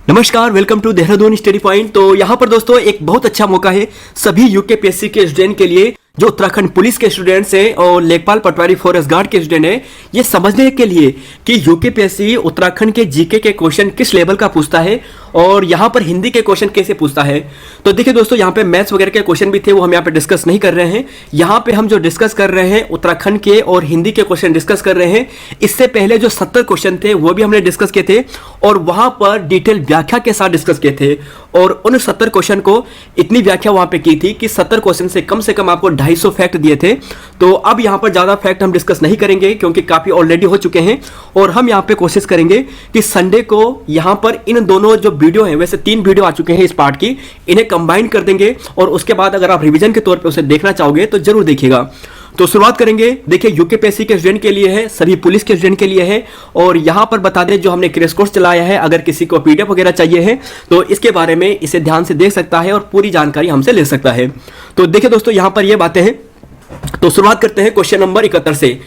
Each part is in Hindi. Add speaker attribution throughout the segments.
Speaker 1: नमस्कार, welcome to Dehradun study point. तो यहाँ पर दोस्तों एक बहुत अच्छा मौका है सभी यूकेपीएससी के स्टूडेंट के लिए जो उत्तराखंड पुलिस के स्टूडेंट्स हैं और लेखपाल पटवारी फॉरेस्ट गार्ड के स्टूडेंट हैं, ये समझने के लिए कि यूकेपीएससी उत्तराखंड के जीके के क्वेश्चन किस लेवल का पूछता है और यहाँ पर हिंदी के क्वेश्चन कैसे पूछता है। तो देखिए दोस्तों, यहाँ पे मैथ्स वगैरह के क्वेश्चन भी थे, वो हम यहाँ पे डिस्कस नहीं कर रहे हैं। यहाँ पे हम जो डिस्कस कर रहे हैं उत्तराखंड के और हिंदी के क्वेश्चन डिस्कस कर रहे हैं। इससे पहले जो 70 क्वेश्चन थे वो भी हमने डिस्कस किए थे और वहां पर डिटेल व्याख्या के साथ डिस्कस किए थे और उन 70 क्वेश्चन को इतनी व्याख्या वहां पे की थी कि 70 क्वेश्चन से कम आपको 250 फैक्ट दिए थे। तो अब यहां पर ज्यादा फैक्ट हम डिस्कस नहीं करेंगे क्योंकि काफी ऑलरेडी हो चुके हैं और हम यहां पे कोशिश करेंगे कि संडे को यहां पर इन दोनों जो वीडियो हैं, वैसे 3 वीडियो आ चुके हैं इस पार्ट की, इन्हें कंबाइन कर देंगे और उसके बाद अगर आप रिवीजन के तौर पर उसे देखना चाहोगे तो जरूर देखिएगा। तो शुरुआत करेंगे। देखिए, यूकेपीएससी के स्टूडेंट के लिए है, सभी पुलिस के स्टूडेंट के लिए है और यहां पर बता दें जो हमने क्रैश कोर्स चलाया है, अगर किसी को पीडीएफ वगैरह चाहिए है तो इसके बारे में इसे ध्यान से देख सकता है और पूरी जानकारी हमसे ले सकता है। तो देखिए दोस्तों, यहां पर ये बातें हैं। तो शुरुआत करते हैं क्वेश्चन नंबर 71 से।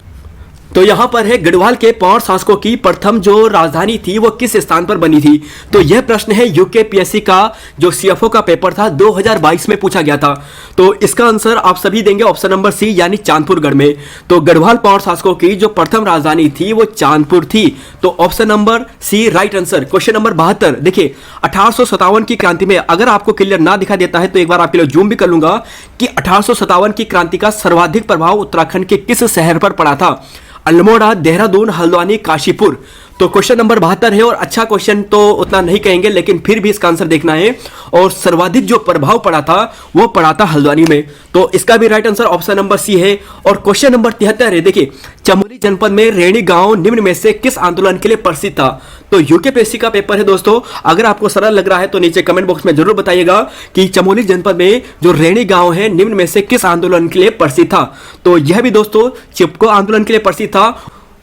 Speaker 1: तो यहां पर है, गढ़वाल के पौड़ शासकों की प्रथम जो राजधानी थी वो किस स्थान पर बनी थी। तो यह प्रश्न है यूकेपीएससी का जो सीएफओ का पेपर था 2022 में पूछा गया था। तो इसका आंसर आप सभी देंगे ऑप्शन नंबर सी यानी चांदपुरगढ़ में। तो गढ़वाल पौड़ शासकों की जो प्रथम राजधानी थी वो चांदपुर थी। तो option number C right answer. Question number 72 देखिए, 1857 की क्रांति में, अगर आपको क्लियर ना दिखा देता है तो एक बार आपके लिए जूम भी कर लूंगा कि 1857 की क्रांति का सर्वाधिक प्रभाव उत्तराखंड के किस शहर पर पड़ा था। अल्मोड़ा, देहरादून, हल्द्वानी, काशीपुर। तो क्वेश्चन नंबर 72 है और अच्छा क्वेश्चन तो उतना नहीं कहेंगे लेकिन फिर भी इसका आंसर देखना है और सर्वाधिक जो प्रभाव पड़ा था वो पड़ा था हल्द्वानी में। तो इसका भी right answer option number C है। और क्वेश्चन नंबर 73 है, देखिए, चमोली जनपद में रैणी गांव निम्न में से किस आंदोलन के लिए प्रसिद्ध था। तो यूकेपीएससी का पेपर है दोस्तों, अगर आपको सरल लग रहा है तो नीचे कमेंट बॉक्स में जरूर बताइएगा कि चमोली जनपद में जो रैणी गांव है निम्न में से किस आंदोलन के लिए प्रसिद्ध था। तो यह भी दोस्तों चिपको आंदोलन के लिए प्रसिद्ध था।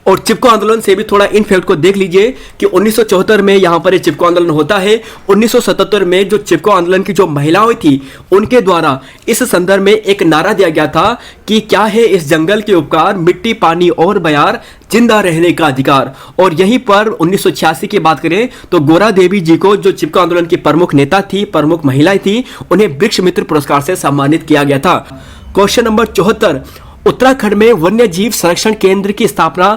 Speaker 1: और चिपको आंदोलन से भी थोड़ा इन फैक्ट को देख लीजिए कि 1974 में यहां पर चिपको आंदोलन होता है। 1977 में जो चिपको आंदोलन की जो महिलाएं थी उनके द्वारा इस संदर्भ में एक नारा दिया गया था कि क्या है इस जंगल के उपकार, मिट्टी, पानी और बयार, जिंदा रहने का अधिकार। और यहीं पर 1986 की बात करें तो गोरा देवी जी को, जो चिपको आंदोलन की प्रमुख नेता थी, प्रमुख महिलाएं थी, उन्हें वृक्ष मित्र पुरस्कार से सम्मानित किया गया था। क्वेश्चन नंबर 74, उत्तराखंड में वन्य जीव संरक्षण केंद्र की स्थापना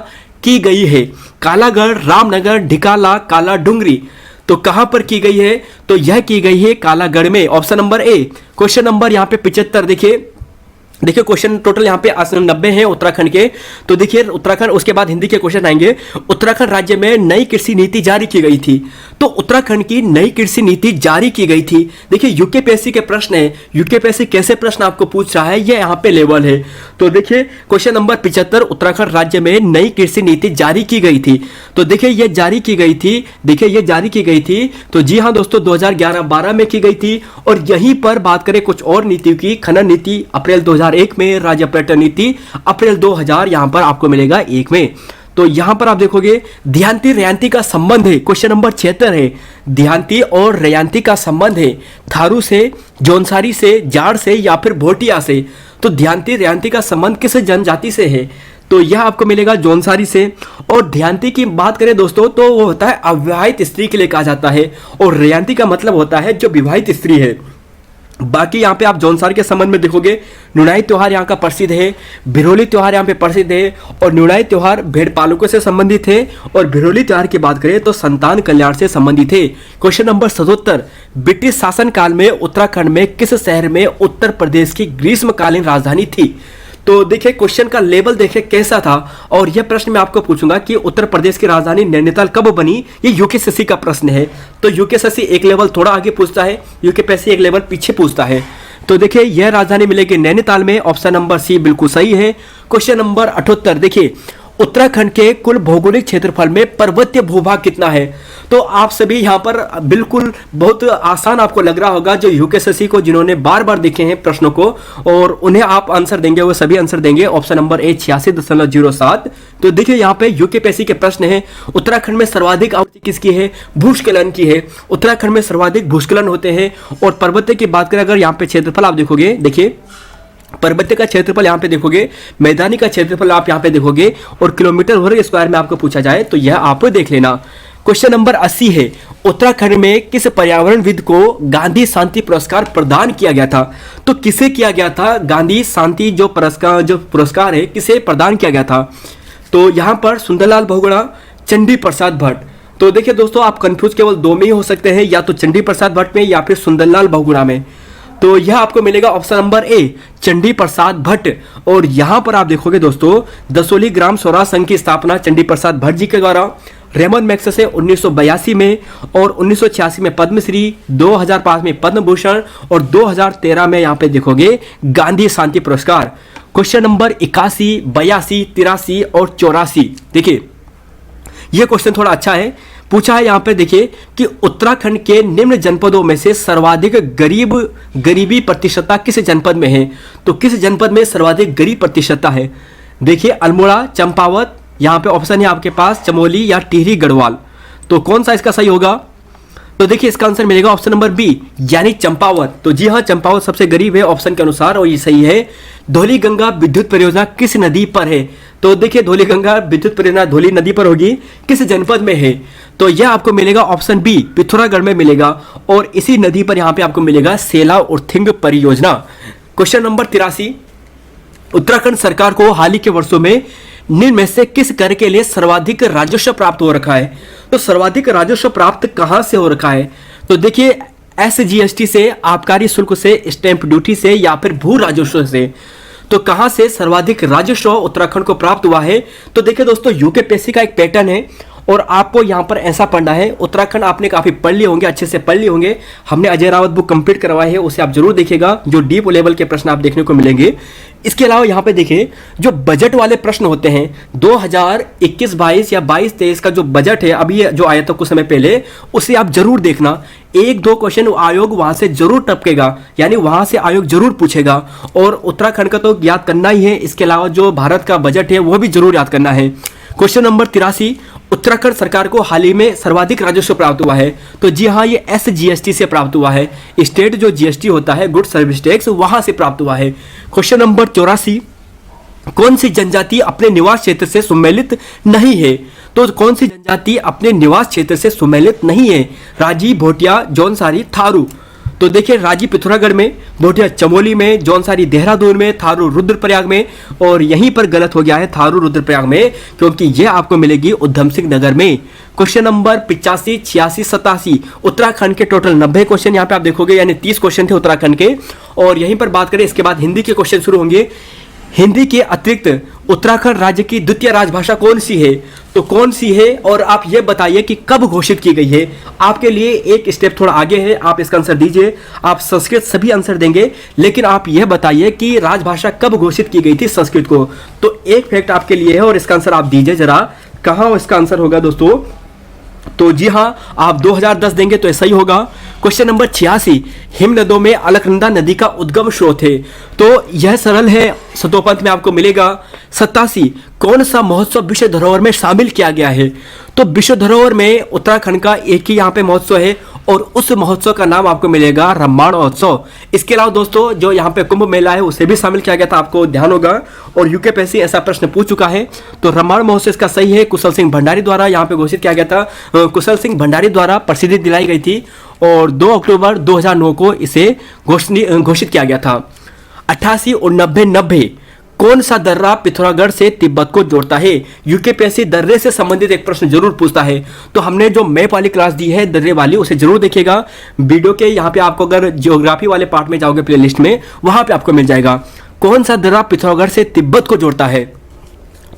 Speaker 1: की गई है। कालागढ़, रामनगर, ढिकाला, काला डुंगरी। तो कहां पर की गई है। तो यह की गई है कालागढ़ में, option number A. Question number यहां पे 75 देखिए क्वेश्चन टोटल यहाँ पे 90 हैं उत्तराखंड के। तो देखिए उत्तराखंड, उसके बाद हिंदी के क्वेश्चन आएंगे। उत्तराखंड राज्य में नई कृषि नीति जारी की गई थी। तो उत्तराखंड की नई कृषि नीति जारी की गई थी। देखिए यूकेपीएससी के प्रश्न है, यूकेपीएससी कैसे प्रश्न आपको पूछ रहा है, ये यहाँ पे लेवल है। तो देखिए क्वेश्चन नंबर 75, उत्तराखंड राज्य में नई कृषि नीति जारी की गई थी। तो देखिए ये जारी की गई थी, देखिए ये जारी की गई थी। तो जी हाँ दोस्तों, 2011-12 में की गई थी। और यहीं पर बात करें कुछ और नीतियों की, खनन नीति अप्रैल 2001 में, राज्य पर्यटन नीति अप्रैल 2000 यहां पर आपको मिलेगा 1 में। तो यहां पर आप देखोगे देहांती रेयांती का संबंध है। क्वेश्चन नंबर 76 है, देहांती और रेयांती का संबंध है थारू से, जौनसारी से, जाड़ से या फिर भोटिया से। तो देहांती रेयांती का संबंध किस जनजाति से है। तो यह आपको मिलेगा जौनसारी से। और देहांती की बात करें दोस्तों तो वो होता है अविवाहित स्त्री के लिए कहा जाता है और रेयांती का मतलब होता है जो विवाहित स्त्री है। बाकी यहाँ पे आप जौनसार के संबंध में देखोगे, नुनाई त्योहार यहाँ का प्रसिद्ध है, भिरोली त्योहार यहाँ पे प्रसिद्ध है और नुनाई त्योहार भेड़ पालकों से संबंधित है और भिरोली त्योहार की बात करें तो संतान कल्याण से संबंधित है। क्वेश्चन नंबर 77, ब्रिटिश शासन काल में उत्तराखंड में किस शहर में उत्तर प्रदेश की ग्रीष्मकालीन राजधानी थी। तो देखिए क्वेश्चन का लेवल देखिए कैसा था। और यह प्रश्न मैं आपको पूछूंगा कि उत्तर प्रदेश की राजधानी नैनीताल कब बनी, ये यूकेपीएससी का प्रश्न है। तो यूकेपीएससी एक लेवल थोड़ा आगे पूछता है, यूकेपीएससी एक लेवल पीछे पूछता है। तो देखिए यह राजधानी मिलेगी नैनीताल में, ऑप्शन नंबर सी बिल्कुल सही है। क्वेश्चन नंबर 78 देखिए, उत्तराखंड के कुल भौगोलिक क्षेत्रफल में पर्वतीय भूभाग कितना है। तो आप सभी यहाँ पर बिल्कुल बहुत आसान आपको लग रहा होगा, जो यूकेपीएससी को जिन्होंने बार बार देखे हैं प्रश्नों को और उन्हें आप आंसर देंगे, वो सभी आंसर देंगे ऑप्शन नंबर ए 86.07। तो देखिए यहाँ पे यूकेपीएससी के प्रश्न है, उत्तराखंड में सर्वाधिक आवृत्ति किसकी है, भूस्खलन की है। उत्तराखंड में सर्वाधिक भूस्खलन होते हैं। और पर्वतीय की बात करें अगर यहाँ पे क्षेत्रफल आप देखोगे, देखिए पर्वतीय का क्षेत्रफल यहाँ पे देखोगे, मैदानी का क्षेत्रफल आप यहाँ पे देखोगे और किलोमीटर वर्ग स्क्वायर में आपको पूछा जाए तो यह आप देख लेना। क्वेश्चन नंबर 80 है, उत्तराखंड में किस पर्यावरणविद को गांधी शांति पुरस्कार प्रदान किया गया था? तो किसे किया गया था गांधी शांति जो पुरस्कार है, किसे प्रदान किया गया था? तो यहाँ पर सुंदरलाल बहुगुणा, चंडी प्रसाद भट्ट। तो देखिए दोस्तों, आप कंफ्यूज केवल दो में ही हो सकते हैं, या तो चंडी प्रसाद भट्ट में या फिर सुंदरलाल बहुगुणा में। तो यह आपको मिलेगा option number A, Chandi Prasad Bhatt. और यहाँ पर आप देखोगे दोस्तों, दसोली ग्राम स्वराज संघ की स्थापना चंडी प्रसाद भट्ट जी के द्वारा, रेमन मैग्सेसे 1982 में और 1986 में पद्मश्री, 2005 में पद्म भूषण और 2013 में यहाँ पे देखोगे गांधी शांति पुरस्कार। क्वेश्चन नंबर 81, 82, 83 और 84। देखिए यह क्वेश्चन थोड़ा अच्छा है, पूछा है यहाँ पे देखिए कि उत्तराखंड के निम्न जनपदों में से सर्वाधिक गरीबी प्रतिशतता किस जनपद में है? तो किस जनपद में सर्वाधिक गरीब प्रतिशतता है? देखिए अल्मोड़ा, चंपावत, यहाँ पे ऑप्शन है आपके पास चमोली या टिहरी गढ़वाल। तो कौन सा इसका सही होगा? तो देखिए इसका आंसर मिलेगा ऑप्शन नंबर बी, यानी चंपावत। तो जी हाँ, चंपावत सबसे गरीब है ऑप्शन के अनुसार, और ये सही है। धौली गंगा विद्युत परियोजना किस नदी पर है? तो देखिए धौली गंगा विद्युत परियोजना धौली नदी पर होगी, किस जनपद में है? तो यह आपको मिलेगा ऑप्शन बी, पिथौरागढ़ में मिलेगा, और इसी नदी पर यहाँ पे आपको मिलेगा सेला उर्थिंग परियोजना। क्वेश्चन नंबर 83, उत्तराखंड सरकार को हाल ही के वर्षों में निम्न में से किस कर के लिए सर्वाधिक राजस्व प्राप्त हो रखा है? तो सर्वाधिक राजस्व प्राप्त कहां से हो रखा है? तो देखिए SGST से, आबकारी शुल्क से, स्टैंप ड्यूटी से या फिर भू राजस्व से। तो कहां से सर्वाधिक राजस्व उत्तराखंड को प्राप्त हुआ है? तो देखिए दोस्तों, यूकेपीएससी का एक पैटर्न है और आपको यहां पर ऐसा पढ़ना है। उत्तराखंड आपने काफी पढ़ लिए होंगे, अच्छे से पढ़ लिए होंगे, हमने अजय रावत बुक कंप्लीट करवाई है, उसे आप जरूर देखिएगा, जो डीप लेवल के प्रश्न आप देखने को मिलेंगे। इसके अलावा यहाँ पे देखिए जो बजट वाले प्रश्न होते हैं 2021-22 या 22-23 का जो बजट है अभी जो आया था कुछ समय पहले, उसे आप जरूर देखना। एक दो क्वेश्चन आयोग वहां से जरूर टपकेगा, यानी वहां से आयोग जरूर पूछेगा, और उत्तराखंड का तो याद करना ही है। इसके अलावा जो भारत का बजट है वो भी जरूर याद करना है। क्वेश्चन नंबर 83, उत्तराखंड सरकार को हाल ही में सर्वाधिक राजस्व प्राप्त हुआ है? तो जी हाँ, ये SGST से प्राप्त हुआ है। स्टेट जो GST होता है, गुड सर्विस टैक्स, वहां से प्राप्त हुआ है। क्वेश्चन नंबर 84, कौन सी जनजाति अपने निवास क्षेत्र से सम्मिलित नहीं है? तो कौन सी जनजाति अपने निवास क्षेत्र से सम्मिलित नहीं है? राजी, भोटिया, जौनसारी, थारू। तो देखिए राजी पिथौरागढ़ में, भोटिया चमोली में, जौनसारी देहरादून में, थारू रुद्रप्रयाग में, और यहीं पर गलत हो गया है थारू रुद्रप्रयाग में, क्योंकि यह आपको मिलेगी उधम सिंह नगर में। क्वेश्चन नंबर 85, 86, 87, उत्तराखंड के टोटल 90 क्वेश्चन यहाँ पे आप देखोगे, यानी 30 क्वेश्चन थे उत्तराखंड के। और यहीं पर बात करें, इसके बाद हिंदी के क्वेश्चन शुरू होंगे। हिंदी के अतिरिक्त उत्तराखंड राज्य की द्वितीय राजभाषा कौन सी है? तो कौन सी है, और आप ये बताइए कि कब घोषित की गई है? आपके लिए एक स्टेप थोड़ा आगे है, आप इसका आंसर दीजिए। आप संस्कृत सभी आंसर देंगे, लेकिन आप यह बताइए कि राजभाषा कब घोषित की गई थी संस्कृत को। तो एक फैक्ट आपके लिए है और इसका आंसर आप दीजिए जरा, कहां इसका आंसर होगा दोस्तों? तो जी हाँ, आप 2010 देंगे तो ऐसा ही होगा। क्वेश्चन नंबर 86, हिमनदों में अलकनंदा नदी का उद्गम स्रोत है? तो यह सरल है, सतोपंथ में आपको मिलेगा। 87, कौन सा महोत्सव विश्व धरोहर में शामिल किया गया है? तो विश्व धरोहर में उत्तराखंड का एक ही यहाँ पे महोत्सव है, और उस महोत्सव का नाम आपको मिलेगा रामायण महोत्सव। इसके अलावा दोस्तों जो यहाँ पे कुंभ मेला है उसे भी शामिल किया गया था, आपको ध्यान होगा, और यूकेपीएससी ऐसा प्रश्न पूछ चुका है। तो रामायण महोत्सव इसका सही है, कुशल सिंह भंडारी द्वारा यहाँ पे घोषित किया गया था। कुशल सिंह भंडारी द्वारा प्रसिद्धि दिलाई गई थी, और 2 अक्टूबर 2009 को इसे घोषित किया गया था। 88 और 90 कौन सा दर्रा पिथौरागढ़ से तिब्बत को जोड़ता है? यूकेपीएससी दर्रे से संबंधित एक प्रश्न जरूर पूछता है। तो हमने जो मैप वाली क्लास दी है दर्रे वाली, उसे जरूर देखिएगा वीडियो के यहाँ पे। आपको अगर ज्योग्राफी वाले पार्ट में जाओगे प्लेलिस्ट में, वहां पे आपको मिल जाएगा कौन सा दर्रा पिथौरागढ़ से तिब्बत को जोड़ता है।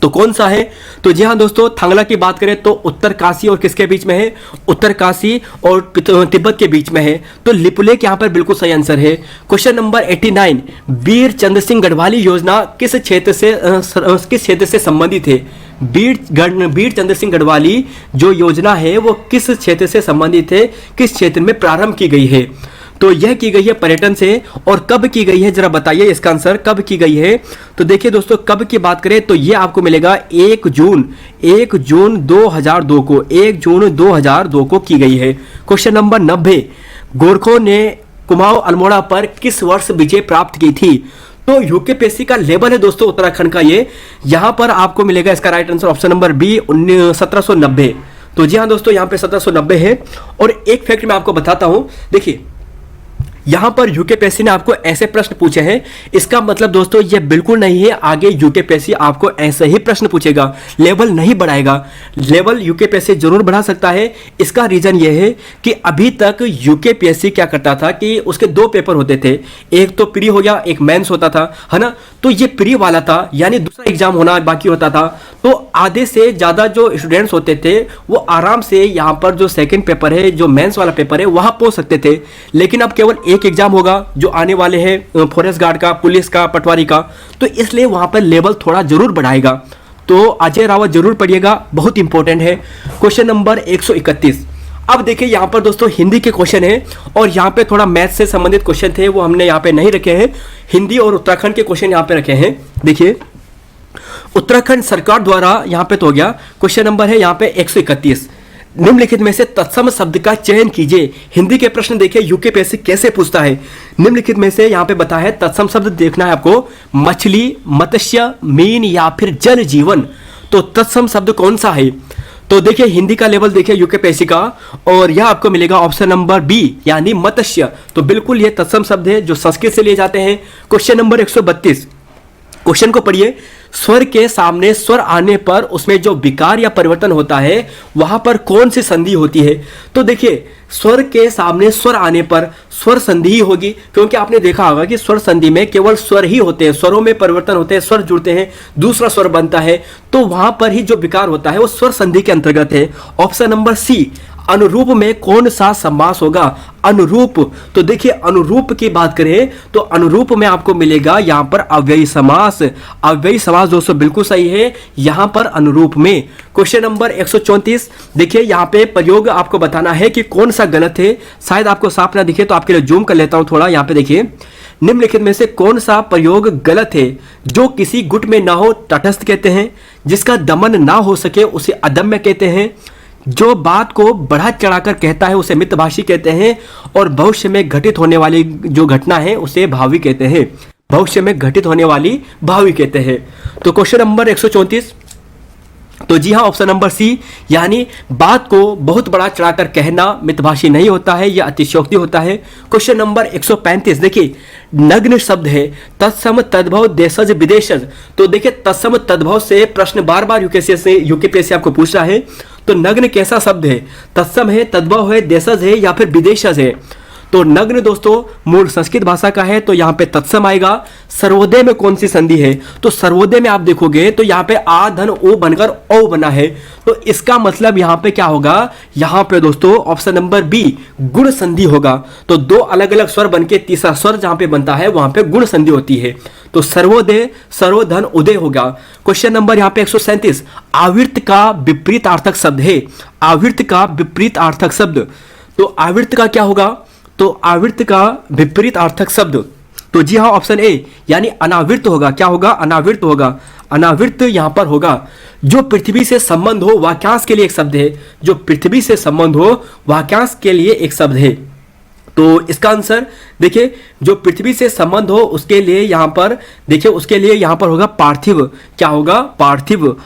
Speaker 1: तो कौन सा है? तो जी हाँ दोस्तों, थांगला की बात करें तो उत्तरकाशी और किसके बीच में है? उत्तरकाशी और तिब्बत के बीच में है। तो लिपुलेख यहाँ पर बिल्कुल सही आंसर है। क्वेश्चन नंबर 89, वीर चंद्र सिंह गढ़वाली योजना किस क्षेत्र से संबंधित है? वीर चंद्र सिंह गढ़वाली जो योजना है वो किस क्षेत्र से संबंधित है, किस क्षेत्र में प्रारंभ की गई है? तो यह की गई है पर्यटन से। और कब की गई है जरा बताइए इसका आंसर, कब की गई है? तो देखिए दोस्तों, कब की बात करें तो यह आपको मिलेगा 1 जून 2002 को, 1 जून 2002 को की गई है। क्वेश्चन नंबर 90, गोरखों ने कुमाऊं अल्मोड़ा पर किस वर्ष विजय प्राप्त की थी? तो यूकेपीएससी का लेवल है दोस्तों उत्तराखंड का ये, यहां पर आपको मिलेगा इसका right answer option number B 1790। तो जी हाँ दोस्तों, यहाँ पे 1790 है। और एक फैक्ट मैं आपको बताता हूं, देखिए यहां पर यूकेपीएससी ने आपको ऐसे प्रश्न पूछे हैं, इसका मतलब दोस्तों ये बिल्कुल नहीं है आगे यूकेपीएससी आपको ऐसे ही प्रश्न पूछेगा, लेवल नहीं बढ़ाएगा। लेवल यूकेपीएससी जरूर बढ़ा सकता है। इसका रीजन ये है कि अभी तक यूकेपीएससी क्या करता था कि उसके दो पेपर होते थे, एक तो प्री हो गया, एक मेंस होता था, है ना। तो ये प्री वाला था, यानी दूसरा एग्जाम होना बाकी होता था। तो आधे से ज्यादा जो स्टूडेंट्स होते थे वो आराम से यहाँ पर जो सेकंड पेपर है, जो मेंस वाला पेपर है, वहां पहुंच सकते थे। लेकिन अब केवल एक एग्जाम होगा जो आने वाले हैं फॉरेस्ट गार्ड का, पुलिस का, पटवारी का, तो इसलिए वहां पर लेवल थोड़ा जरूर बढ़ाएगा। तो अजय रावत जरूर पढ़िएगा, बहुत इंपॉर्टेंट है। Question number 131। अब देखिए यहाँ पर दोस्तों हिंदी के क्वेश्चन है, और यहाँ पे थोड़ा मैथ से संबंधित क्वेश्चन थे, वो हमने यहाँ पे नहीं रखे हैं। हिंदी और उत्तराखंड के क्वेश्चन यहाँ पे रखे हैं। देखिए उत्तराखंड सरकार द्वारा, यहाँ पे तो हो गया, क्वेश्चन नंबर है यहाँ पे 131। निम्नलिखित में से तत्सम शब्द का चयन कीजिए। हिंदी के प्रश्न देखिए यूकेपीएससी कैसे पूछता है। निम्नलिखित में से यहाँ पे बताया है तत्सम शब्द देखना है आपको, मछली, मत्स्य, मीन या फिर जल जीवन। तो तत्सम शब्द कौन सा है? तो देखिए हिंदी का लेवल देखिए यूकेपीएससी का, और यह आपको मिलेगा ऑप्शन नंबर बी यानी मत्स्य। तो बिल्कुल ये तत्सम शब्द है जो संस्कृत से लिए जाते हैं। क्वेश्चन नंबर 132, क्वेश्चन को पढ़िए। स्वर के सामने स्वर आने पर उसमें जो विकार या परिवर्तन होता है वहां पर कौन सी संधि होती है? तो देखिए स्वर के सामने स्वर आने पर स्वर संधि ही होगी, क्योंकि आपने देखा होगा कि स्वर संधि में केवल स्वर ही होते हैं, स्वरों में परिवर्तन होते हैं, स्वर जुड़ते हैं, दूसरा स्वर बनता है, तो वहां पर ही जो विकार होता है वो स्वर संधि के अंतर्गत है। ऑप्शन नंबर सी, अनुरूप में कौन सा समास होगा? अनुरूप, तो देखिए अनुरूप की बात करें तो अनुरूप में आपको मिलेगा यहां पर अव्ययी समास। अव्ययी समास दोस्तों बिल्कुल सही है यहां पर अनुरूप में। क्वेश्चन नंबर 134, देखिए यहां पे प्रयोग आपको बताना है कि कौन सा गलत है। शायद आपको साफ ना दिखे तो आपके लिए जूम कर लेता हूं थोड़ा। यहां पे देखिए निम्नलिखित में से कौन सा प्रयोग गलत है? जो किसी गुट में ना हो तटस्थ कहते हैं, जिसका दमन ना हो सके उसे अदम्य कहते हैं, जो बात को बढ़ा चढ़ाकर कहता है उसे मितभाषी कहते हैं, और भविष्य में घटित होने वाली जो घटना है उसे भावी कहते हैं। भविष्य में घटित होने वाली भावी कहते हैं। तो क्वेश्चन नंबर 134, तो जी हाँ ऑप्शन नंबर सी यानी बात को बहुत बड़ा चढ़ाकर कहना मितभाषी नहीं होता है, यह अतिशयोक्ति होता है। क्वेश्चन नंबर 135, देखिए नग्न शब्द है, तत्सम तद्भव देशज विदेशज। तो देखिए तत्सम तद्भव से प्रश्न बार बार यूकेपीएससी आपको पूछ रहा है। तो नग्न कैसा शब्द है? तत्सम है, तद्भव है, देशज है या फिर विदेशज है? तो नग्न दोस्तों मूल संस्कृत भाषा का है, तो यहाँ पे तत्सम आएगा। सर्वोदय में कौन सी संधि है? तो सर्वोदय में आप देखोगे तो यहाँ पे आ धन ओ बनकर ओ बना है, तो इसका मतलब यहाँ पे क्या होगा? यहाँ पे दोस्तों ऑप्शन नंबर बी गुण संधि होगा। तो दो अलग अलग स्वर बनके तीसरा स्वर जहां पे बनता है वहां पे गुण संधि होती है। तो सर्वोदय, सर्वधन, उदय होगा। क्वेश्चन नंबर यहाँ पे 137, आवृत्त का विपरीत अर्थक शब्द है। आवृत्त का विपरीत अर्थक शब्द, तो आवृत्त का क्या होगा? तो आवृत्त का विपरीत अर्थक शब्द, तो जी हाँ ऑप्शन ए यानी अनावृत्त होगा। क्या होगा? अनावृत्त होगा। अनावृत्त यहां पर होगा। जो पृथ्वी से संबंध हो वाक्यांश के लिए एक शब्द है। जो पृथ्वी से संबंध हो वाक्यांश के लिए एक शब्द है। तो इसका आंसर देखिए जो पृथ्वी से संबंध हो उसके लिए यहां पर देखिए उसके लिए यहां पर होगा पार्थिव। क्या होगा? पार्थिव।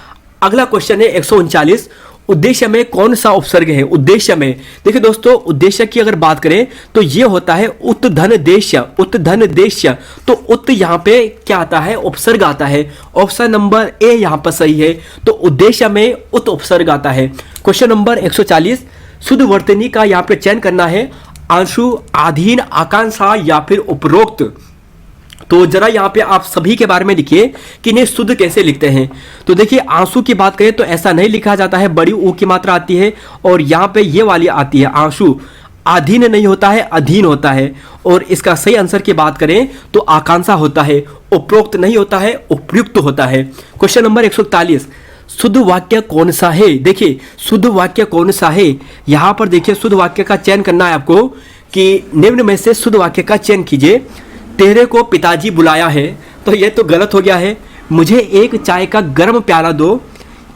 Speaker 1: अगला क्वेश्चन है 139, उद्देश्य में कौन सा उपसर्ग है? उद्देश्य में देखिए दोस्तों उद्देश्य की अगर बात करें तो ये होता है उत धन देश्य। उत धन देश्य, तो उत यहाँ पे क्या आता है? उपसर्ग आता है। ऑप्शन नंबर ए यहाँ पर सही है। तो उद्देश्य में उत उपसर्ग आता है। क्वेश्चन नंबर 140, शुद्ध वर्तनी का यहाँ पे चयन करना है। आंशु, अधीन, आकांक्षा या फिर उपरोक्त। तो जरा यहाँ पे आप सभी के बारे में लिखिए कि इन्हें शुद्ध कैसे लिखते हैं। तो देखिए आंसू की बात करें तो ऐसा नहीं लिखा जाता है, बड़ी ऊ की मात्रा आती है और यहाँ पे ये वाली आती है आंसू। अधीन नहीं होता है, अधीन होता है। और इसका सही आंसर की बात करें तो आकांक्षा होता है। उपरोक्त नहीं होता है, उपयुक्त होता है। क्वेश्चन नंबर 141, शुद्ध वाक्य कौन सा है? देखिए शुद्ध वाक्य कौन सा है? यहां पर देखिए शुद्ध वाक्य का चयन करना है आपको कि निम्न में से शुद्ध वाक्य का चयन कीजिए। तेरे को पिताजी बुलाया है, तो यह तो गलत हो गया है। मुझे एक चाय का गर्म प्याला दो।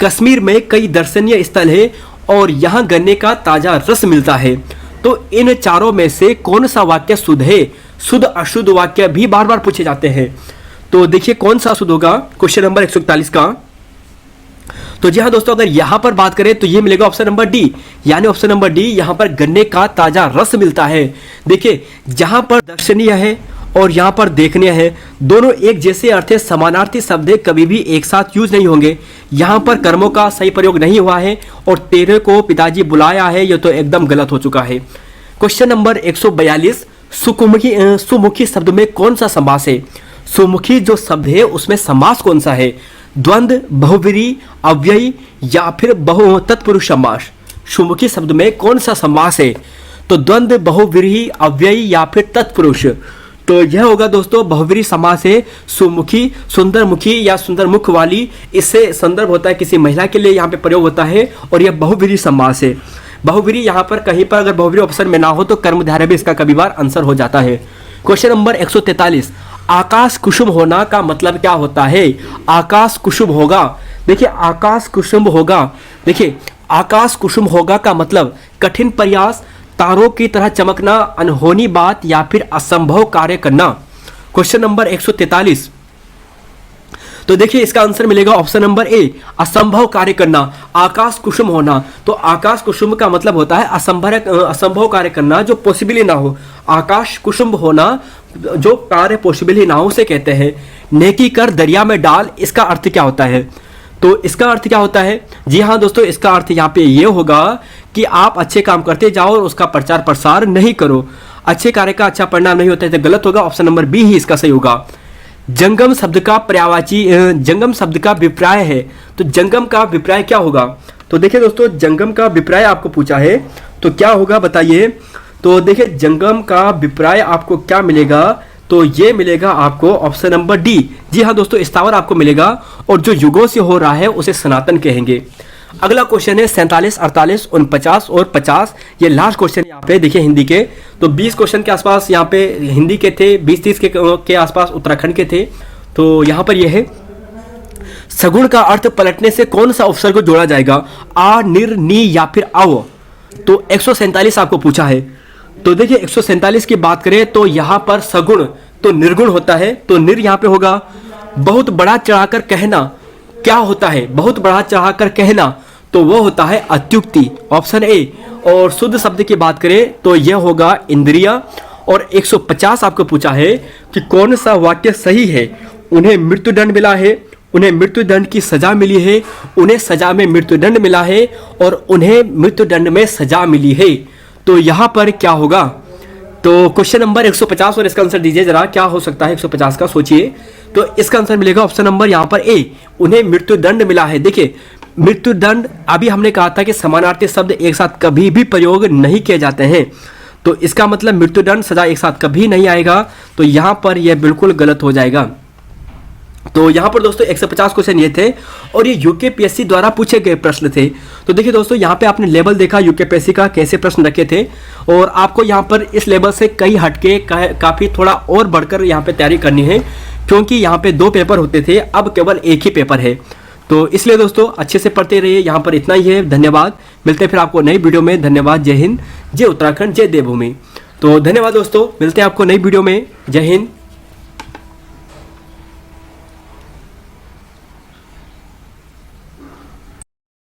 Speaker 1: कश्मीर में कई दर्शनीय स्थल है और यहाँ गन्ने का ताजा रस मिलता है। तो इन चारों में से कौन सा वाक्य शुद्ध है? शुद्ध अशुद्ध वाक्य भी बार बार पूछे जाते हैं। तो देखिए कौन सा शुद्ध होगा क्वेश्चन नंबर 141 का। तो जी हाँ दोस्तों, अगर यहाँ पर बात करें तो ये मिलेगा ऑप्शन नंबर डी, यानी ऑप्शन नंबर डी, यहाँ पर गन्ने का ताजा रस मिलता है। देखिए जहाँ पर दर्शनीय है और यहाँ पर देखनीय है, दोनों एक जैसे अर्थ है, समानार्थी शब्द कभी भी एक साथ यूज नहीं होंगे। यहाँ पर कर्मों का सही प्रयोग नहीं हुआ है और तेरे को पिताजी बुलाया है, ये तो एकदम गलत हो चुका है। क्वेश्चन नंबर 142, सुमुखी शब्द में कौन सा समास है? सुमुखी जो शब्द है उसमें समास कौन सा है? द्वंद्व, बहुव्रीहि, अव्ययी या फिर बहु तत्पुरुष समास? सुमुखी शब्द में कौन सा समास है? तो द्वंद्व, बहुव्रीहि, अव्ययी या फिर तत्पुरुष। तो यह होगा दोस्तों बहुव्रीहि समास है। सुमुखी, सुंदरमुखी या सुंदर मुख वाली, इससे संदर्भ होता है किसी महिला के लिए, यहाँ पे प्रयोग होता है और यह बहुव्रीहि समास है। बहुव्रीहि यहाँ पर कहीं पर अगर बहुव्रीहि ऑप्शन में ना हो तो कर्मधारय भी इसका कभी बार आंसर हो जाता है। क्वेश्चन नंबर 143, आकाश कुसुम होना का मतलब क्या होता है? आकाश कुसुम होगा, देखिए आकाश कुसुम होगा, देखिए आकाश कुसुम होगा का मतलब कठिन प्रयास, तारों की तरह चमकना, अनहोनी बात या फिर असंभव कार्य करना। क्वेश्चन नंबर 143, तो देखिए इसका आंसर मिलेगा ऑप्शन नंबर ए, असंभव कार्य करना। आकाश कुसुम होना, तो आकाश कुसुम का मतलब होता है असंभव कार्य करना जो पॉसिबल ही ना हो। आकाश कुसुम होना जो कार्य पॉसिबल ही ना हो उसे कहते हैं। नेकी कर दरिया में डाल, इसका अर्थ क्या होता है? तो इसका अर्थ क्या होता है? जी हाँ दोस्तों, इसका अर्थ यहाँ पे ये होगा कि आप अच्छे काम करते जाओ और उसका प्रचार प्रसार नहीं करो। अच्छे कार्य का अच्छा परिणाम नहीं होता है तो गलत होगा, ऑप्शन नंबर बी ही इसका सही होगा। जंगम शब्द का पर्यायवाची, जंगम शब्द का विपर्याय है, तो जंगम का विपर्याय क्या होगा? तो देखिए दोस्तों, जंगम का विपर्याय आपको पूछा है तो क्या होगा बताइए। तो देखिए जंगम का विपर्याय आपको क्या मिलेगा? तो ये मिलेगा आपको ऑप्शन नंबर डी। जी हाँ दोस्तों, स्थावर आपको मिलेगा और जो युगों से हो रहा है उसे सनातन कहेंगे। अगला क्वेश्चन है 47, 48, 49 और 50। ये लास्ट क्वेश्चन यहाँ पे देखिए हिंदी के, तो 20 क्वेश्चन के आसपास यहाँ पे हिंदी के थे, 20-30 के आसपास उत्तराखंड के थे। तो यहाँ पर यह है, सगुण का अर्थ पलटने से कौन सा उपसर्ग को जोड़ा जाएगा? आ, निर, नी या फिर अव। तो 147 आपको पूछा है। तो देखिए 147 की बात करें तो यहाँ पर सगुण तो निर्गुण होता है, तो निर यहाँ पे होगा। बहुत बड़ा चढ़ाकर कहना क्या होता है? बहुत बड़ा चढ़ाकर कहना, तो वो होता है अत्युक्ति, ऑप्शन ए। और शुद्ध शब्द की बात करें तो यह होगा इंद्रिया। और 150 आपको पूछा है कि कौन सा वाक्य सही है? उन्हें मृत्युदंड मिला है, उन्हें मृत्युदंड की सजा मिली है, उन्हें सजा में मृत्युदंड मिला है और उन्हें मृत्युदंड में सजा मिली है। तो यहाँ पर क्या होगा? तो क्वेश्चन नंबर 150 और इसका आंसर दीजिए जरा, क्या हो सकता है 150 का, सोचिए। तो इसका आंसर मिलेगा ऑप्शन नंबर यहाँ पर ए, उन्हें मृत्युदंड मिला है। देखिए मृत्युदंड, अभी हमने कहा था कि समानार्थी शब्द एक साथ कभी भी प्रयोग नहीं किए जाते हैं, तो इसका मतलब मृत्युदंड सजा एक साथ कभी नहीं आएगा, तो यहाँ पर यह बिल्कुल गलत हो जाएगा। तो यहाँ पर दोस्तों 150 क्वेश्चन ये थे और ये यूकेपीएससी द्वारा पूछे गए प्रश्न थे। तो देखिए दोस्तों, यहाँ पे आपने लेवल देखा यूकेपीएससी का कैसे प्रश्न रखे थे, और आपको यहाँ पर इस लेवल से कई हटके काफ़ी थोड़ा और बढ़कर यहाँ पे तैयारी करनी है, क्योंकि यहाँ पे 2 पेपर होते थे, अब केवल एक ही पेपर है। तो इसलिए दोस्तों अच्छे से पढ़ते रहिए। यहाँ पर इतना ही है, धन्यवाद। मिलते हैं फिर आपको नई वीडियो में। धन्यवाद। जय हिंद, जय उत्तराखंड, जय देवभूमि। तो धन्यवाद दोस्तों, मिलते हैं आपको नई वीडियो में। जय हिंद।